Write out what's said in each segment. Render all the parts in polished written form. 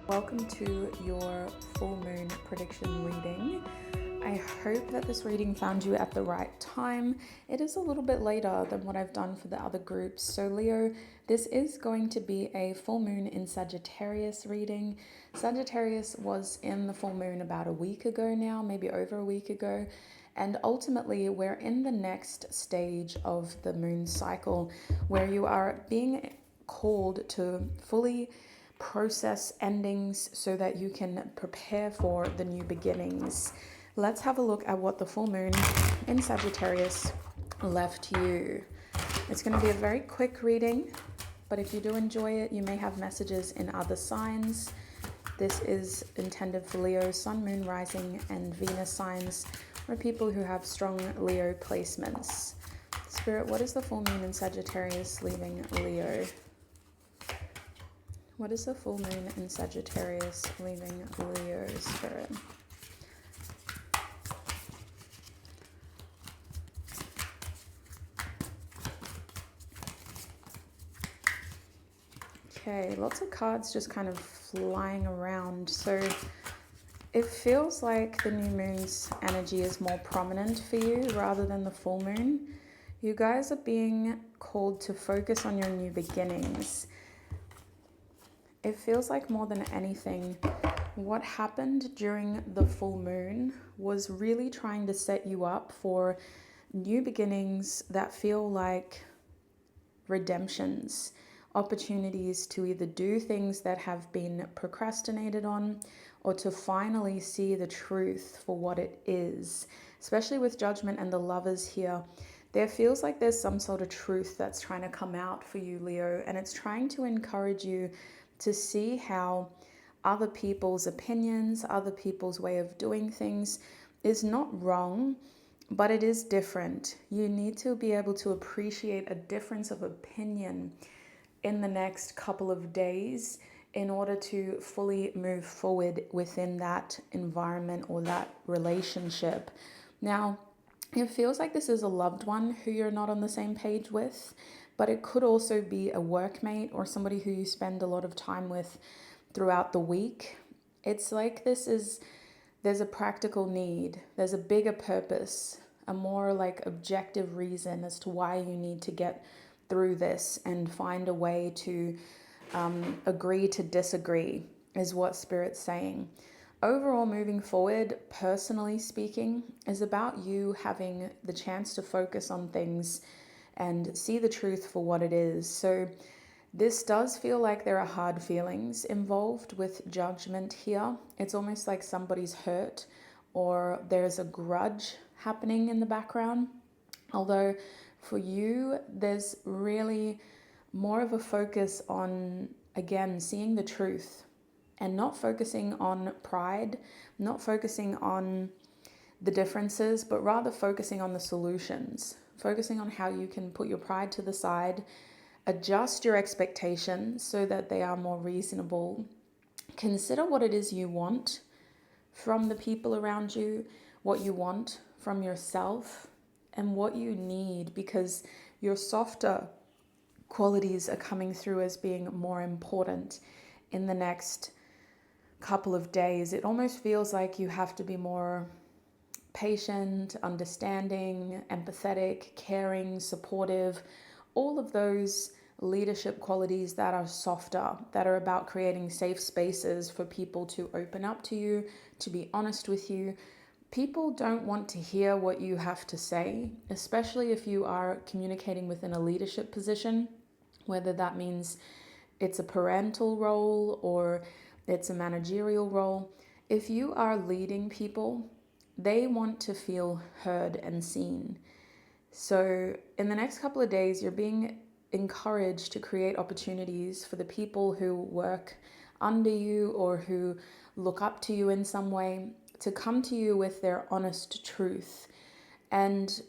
Welcome to your full moon prediction reading. I hope that this reading found you at the right time. It is a little bit later than what I've done for the other groups. So, Leo, this is going to be a full moon in Sagittarius reading. Sagittarius was in the full moon about a week ago now, maybe over a week ago. And ultimately, we're in the next stage of the moon cycle where you are being called to fully process endings so that you can prepare for the new beginnings. Let's have a look at what the full moon in Sagittarius left you. It's going to be a very quick reading, but if you do enjoy it, you may have messages in other signs. This is intended for Leo, Sun, Moon, Rising, and Venus signs, or people who have strong Leo placements. Spirit, what is the full moon in Sagittarius leaving Leo? What is the full moon in Sagittarius leaving Leo, Spirit? Okay, lots of cards just kind of flying around. So it feels like the new moon's energy is more prominent for you rather than the full moon. You guys are being called to focus on your new beginnings. It feels like more than anything, what happened during the full moon was really trying to set you up for new beginnings that feel like redemptions, opportunities to either do things that have been procrastinated on or to finally see the truth for what it is. Especially with Judgment and the Lovers here, there feels like there's some sort of truth that's trying to come out for you, Leo, and it's trying to encourage you to see how other people's opinions, other people's way of doing things is not wrong, but it is different. You need to be able to appreciate a difference of opinion in the next couple of days in order to fully move forward within that environment or that relationship. Now, it feels like this is a loved one who you're not on the same page with, but it could also be a workmate or somebody who you spend a lot of time with throughout the week. It's like there's a practical need, there's a bigger purpose, a more like objective reason as to why you need to get through this and find a way to agree to disagree, is what Spirit's saying. Overall, moving forward, personally speaking, is about you having the chance to focus on things and see the truth for what it is. So this does feel like there are hard feelings involved with Judgment here. It's almost like somebody's hurt or there's a grudge happening in the background. Although for you, there's really more of a focus on, again, seeing the truth and not focusing on pride, not focusing on the differences, but rather focusing on the solutions, focusing on how you can put your pride to the side, adjust your expectations so that they are more reasonable. Consider what it is you want from the people around you, what you want from yourself, and what you need, because your softer qualities are coming through as being more important in the next couple of days. It almost feels like you have to be more patient, understanding, empathetic, caring, supportive, all of those leadership qualities that are softer, that are about creating safe spaces for people to open up to you, to be honest with you. People don't want to hear what you have to say, especially if you are communicating within a leadership position, whether that means it's a parental role or it's a managerial role. If you are leading people, they want to feel heard and seen. So in the next couple of days, you're being encouraged to create opportunities for the people who work under you or who look up to you in some way to come to you with their honest truth. And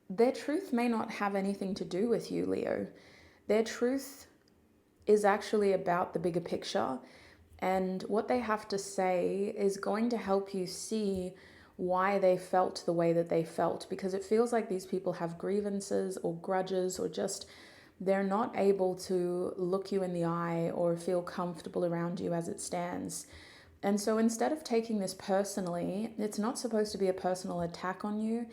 their truth may not have anything to do with you, Leo. Their truth is actually about the bigger picture, and what they have to say is going to help you see why they felt the way that they felt, because it feels like these people have grievances or grudges or just they're not able to look you in the eye or feel comfortable around you as it stands. And so instead of taking this personally, it's not supposed to be a personal attack on you.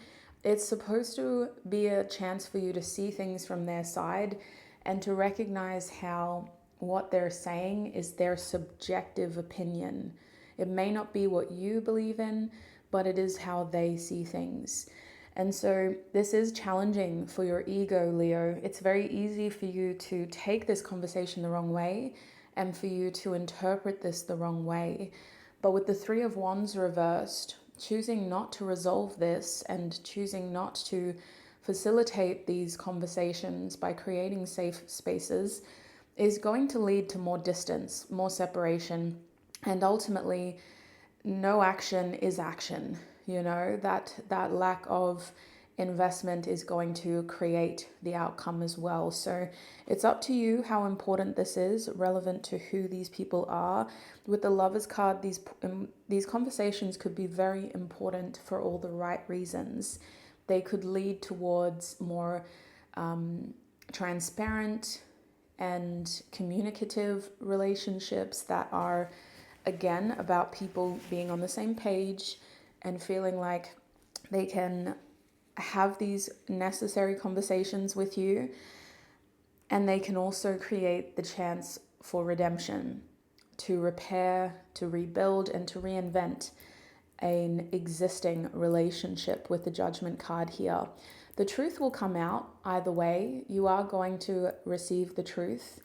It's supposed to be a chance for you to see things from their side and to recognize how what they're saying is their subjective opinion. It may not be what you believe in, but it is how they see things. And so this is challenging for your ego, Leo. It's very easy for you to take this conversation the wrong way and for you to interpret this the wrong way. But with the Three of Wands reversed, choosing not to resolve this and choosing not to facilitate these conversations by creating safe spaces is going to lead to more distance, more separation, and ultimately no action is action. You know, that lack of investment is going to create the outcome as well. So it's up to you how important this is, relevant to who these people are. With the Lovers card, these conversations could be very important for all the right reasons. They could lead towards more transparent and communicative relationships that are, again, about people being on the same page and feeling like they can have these necessary conversations with you, and they can also create the chance for redemption, to repair, to rebuild, and to reinvent an existing relationship with the Judgment card here. The truth will come out either way. You are going to receive the truth.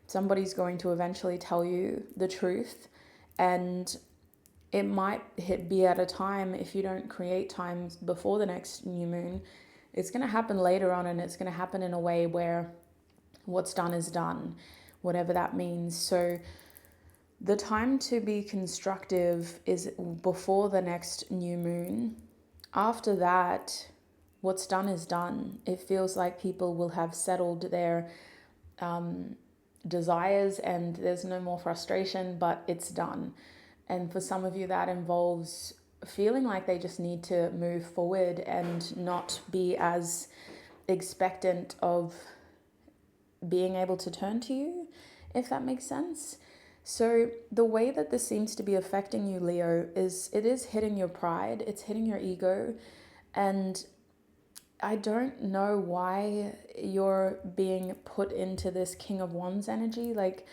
Somebody's going to eventually tell you the truth, and it might be at a time, if you don't create time before the next new moon, it's going to happen later on, and it's going to happen in a way where what's done is done, whatever that means. So the time to be constructive is before the next new moon. After that, what's done is done. It feels like people will have settled their desires and there's no more frustration, but it's done. And for some of you, that involves feeling like they just need to move forward and not be as expectant of being able to turn to you, if that makes sense. So the way that this seems to be affecting you, Leo, is it is hitting your pride, it's hitting your ego, and I don't know why you're being put into this King of Wands energy. Like,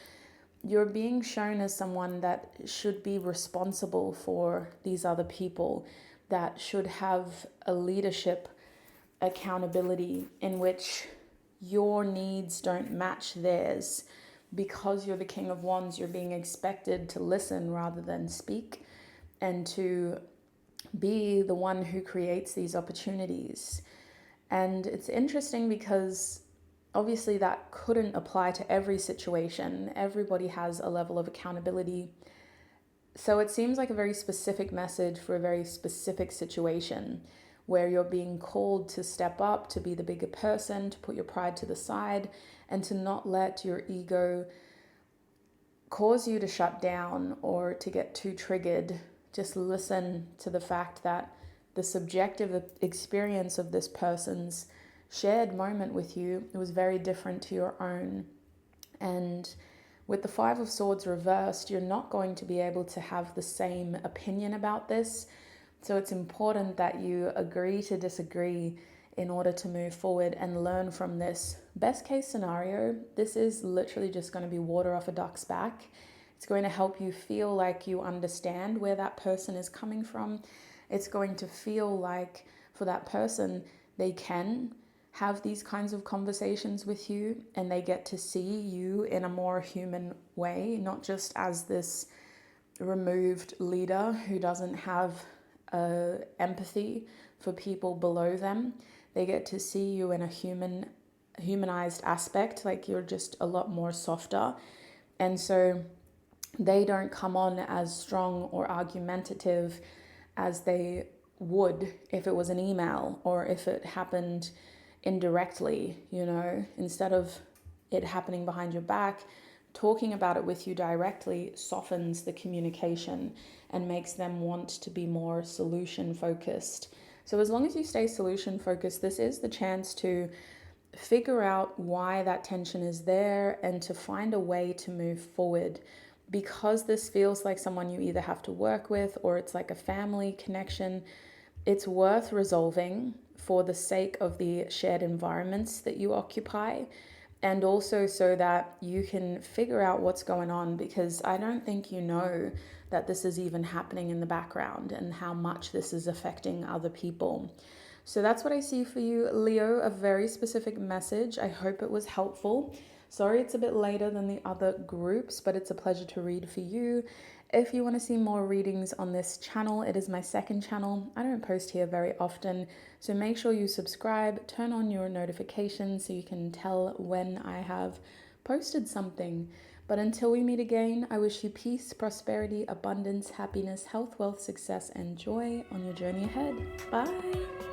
you're being shown as someone that should be responsible for these other people, that should have a leadership accountability in which your needs don't match theirs. Because you're the King of Wands, you're being expected to listen rather than speak, and to be the one who creates these opportunities. And it's interesting because obviously that couldn't apply to every situation. Everybody has a level of accountability. So it seems like a very specific message for a very specific situation where you're being called to step up, to be the bigger person, to put your pride to the side, and to not let your ego cause you to shut down or to get too triggered. Just listen to the fact that the subjective experience of this person's shared moment with you, it was very different to your own. And with the Five of Swords reversed, you're not going to be able to have the same opinion about this. So it's important that you agree to disagree in order to move forward and learn from this. Best case scenario, this is literally just going to be water off a duck's back. It's going to help you feel like you understand where that person is coming from. It's going to feel like for that person, they can have these kinds of conversations with you and they get to see you in a more human way, not just as this removed leader who doesn't have empathy for people below them. They get to see you in a humanized aspect, like you're just a lot more softer. And so they don't come on as strong or argumentative as they would if it was an email or if it happened indirectly, you know, instead of it happening behind your back. Talking about it with you directly softens the communication and makes them want to be more solution focused. So as long as you stay solution focused, this is the chance to figure out why that tension is there and to find a way to move forward. Because this feels like someone you either have to work with or it's like a family connection, it's worth resolving for the sake of the shared environments that you occupy, and also so that you can figure out what's going on, because I don't think you know that this is even happening in the background and how much this is affecting other people. So that's what I see for you, Leo, a very specific message. I hope it was helpful. Sorry it's a bit later than the other groups, but it's a pleasure to read for you. If you want to see more readings on this channel, it is my second channel. I don't post here very often, so make sure you subscribe, turn on your notifications so you can tell when I have posted something. But until we meet again, I wish you peace, prosperity, abundance, happiness, health, wealth, success, and joy on your journey ahead. Bye.